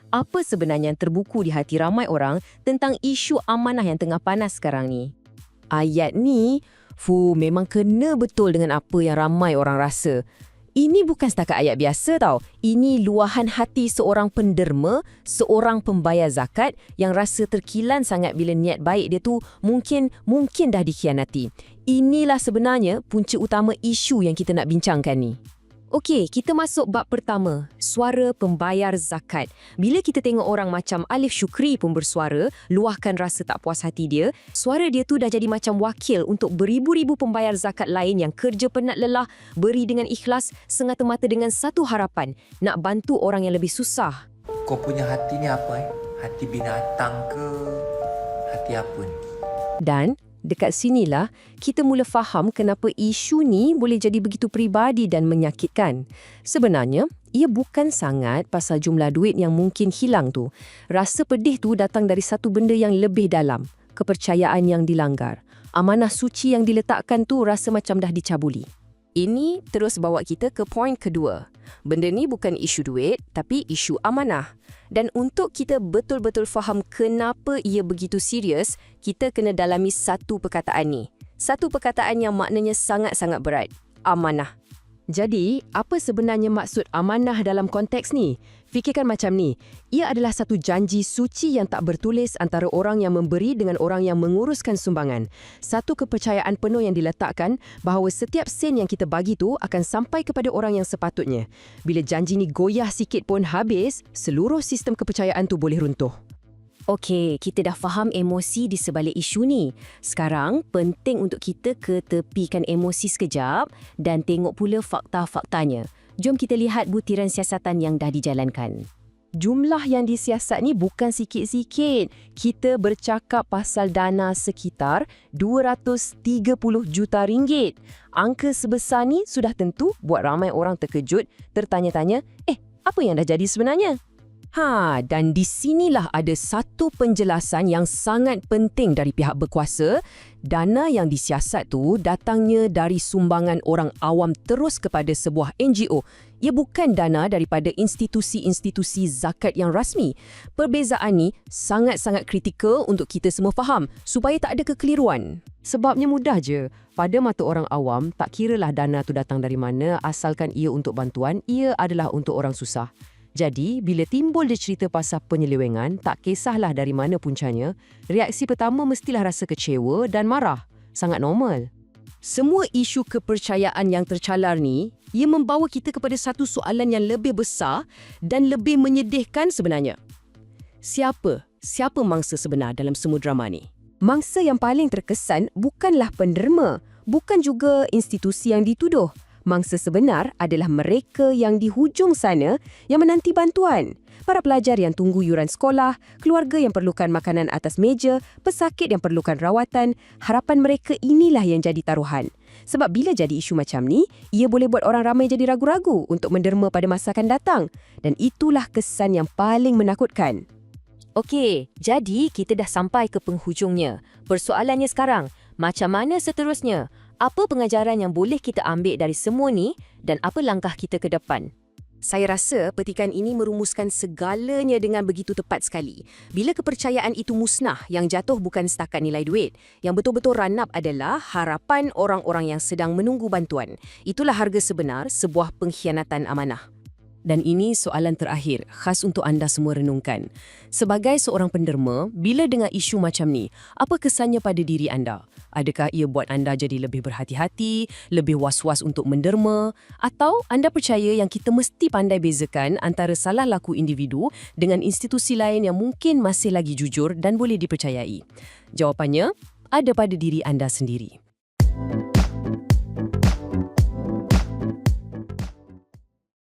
apa sebenarnya yang terbuku di hati ramai orang tentang isu amanah yang tengah panas sekarang ni. Ayat ni, memang kena betul dengan apa yang ramai orang rasa. Ini bukan setakat ayat biasa tau. Ini luahan hati seorang penderma, seorang pembayar zakat yang rasa terkilan sangat bila niat baik dia tu mungkin dah dikhianati. Inilah sebenarnya punca utama isu yang kita nak bincangkan ni. Okey, kita masuk bab pertama, suara pembayar zakat. Bila kita tengok orang macam Alif Syukri pun bersuara, luahkan rasa tak puas hati dia, suara dia tu dah jadi macam wakil untuk beribu-ribu pembayar zakat lain yang kerja penat lelah, beri dengan ikhlas, semata-mata dengan satu harapan, nak bantu orang yang lebih susah. Kau punya hati ni apa? Hati binatang ke? Hati apa ni? Dan dekat sinilah kita mula faham kenapa isu ni boleh jadi begitu peribadi dan menyakitkan. Sebenarnya, ia bukan sangat pasal jumlah duit yang mungkin hilang tu. Rasa pedih tu datang dari satu benda yang lebih dalam, kepercayaan yang dilanggar. Amanah suci yang diletakkan tu rasa macam dah dicabuli. Ini terus bawa kita ke poin kedua. Benda ni bukan isu duit, tapi isu amanah. Dan untuk kita betul-betul faham kenapa ia begitu serius, kita kena dalami satu perkataan ni. Satu perkataan yang maknanya sangat-sangat berat. Amanah. Jadi, apa sebenarnya maksud amanah dalam konteks ni? Fikirkan macam ni. Ia adalah satu janji suci yang tak bertulis antara orang yang memberi dengan orang yang menguruskan sumbangan. Satu kepercayaan penuh yang diletakkan bahawa setiap sen yang kita bagi tu akan sampai kepada orang yang sepatutnya. Bila janji ni goyah sikit pun habis, seluruh sistem kepercayaan tu boleh runtuh. Okey, kita dah faham emosi di sebalik isu ni. Sekarang, penting untuk kita ketepikan emosi sekejap dan tengok pula fakta-faktanya. Jom kita lihat butiran siasatan yang dah dijalankan. Jumlah yang disiasat ni bukan sikit-sikit. Kita bercakap pasal dana sekitar 230 juta ringgit. Angka sebesar ni sudah tentu buat ramai orang terkejut, tertanya-tanya, apa yang dah jadi sebenarnya? Dan di sinilah ada satu penjelasan yang sangat penting dari pihak berkuasa. Dana yang disiasat tu datangnya dari sumbangan orang awam terus kepada sebuah NGO. Ia bukan dana daripada institusi-institusi zakat yang rasmi. Perbezaan ni sangat-sangat kritikal untuk kita semua faham supaya tak ada kekeliruan. Sebabnya mudah je. Pada mata orang awam, tak kiralah dana tu datang dari mana, asalkan ia untuk bantuan, ia adalah untuk orang susah. Jadi, bila timbul dia cerita pasal penyelewengan, tak kisahlah dari mana puncanya, reaksi pertama mestilah rasa kecewa dan marah. Sangat normal. Semua isu kepercayaan yang tercalar ni, ia membawa kita kepada satu soalan yang lebih besar dan lebih menyedihkan sebenarnya. Siapa mangsa sebenar dalam semua drama ni? Mangsa yang paling terkesan bukanlah penderma, bukan juga institusi yang dituduh. Mangsa sebenar adalah mereka yang di hujung sana yang menanti bantuan. Para pelajar yang tunggu yuran sekolah, keluarga yang perlukan makanan atas meja, pesakit yang perlukan rawatan, harapan mereka inilah yang jadi taruhan. Sebab bila jadi isu macam ni, ia boleh buat orang ramai jadi ragu-ragu untuk menderma pada masa akan datang. Dan itulah kesan yang paling menakutkan. Okey, jadi kita dah sampai ke penghujungnya. Persoalannya sekarang, macam mana seterusnya? Apa pengajaran yang boleh kita ambil dari semua ni dan apa langkah kita ke depan? Saya rasa petikan ini merumuskan segalanya dengan begitu tepat sekali. Bila kepercayaan itu musnah, yang jatuh bukan setakat nilai duit. Yang betul-betul run up adalah harapan orang-orang yang sedang menunggu bantuan. Itulah harga sebenar sebuah pengkhianatan amanah. Dan ini soalan terakhir, khas untuk anda semua renungkan. Sebagai seorang penderma, bila dengar isu macam ni, apa kesannya pada diri anda? Adakah ia buat anda jadi lebih berhati-hati, lebih was-was untuk menderma? Atau anda percaya yang kita mesti pandai bezakan antara salah laku individu dengan institusi lain yang mungkin masih lagi jujur dan boleh dipercayai? Jawapannya ada pada diri anda sendiri.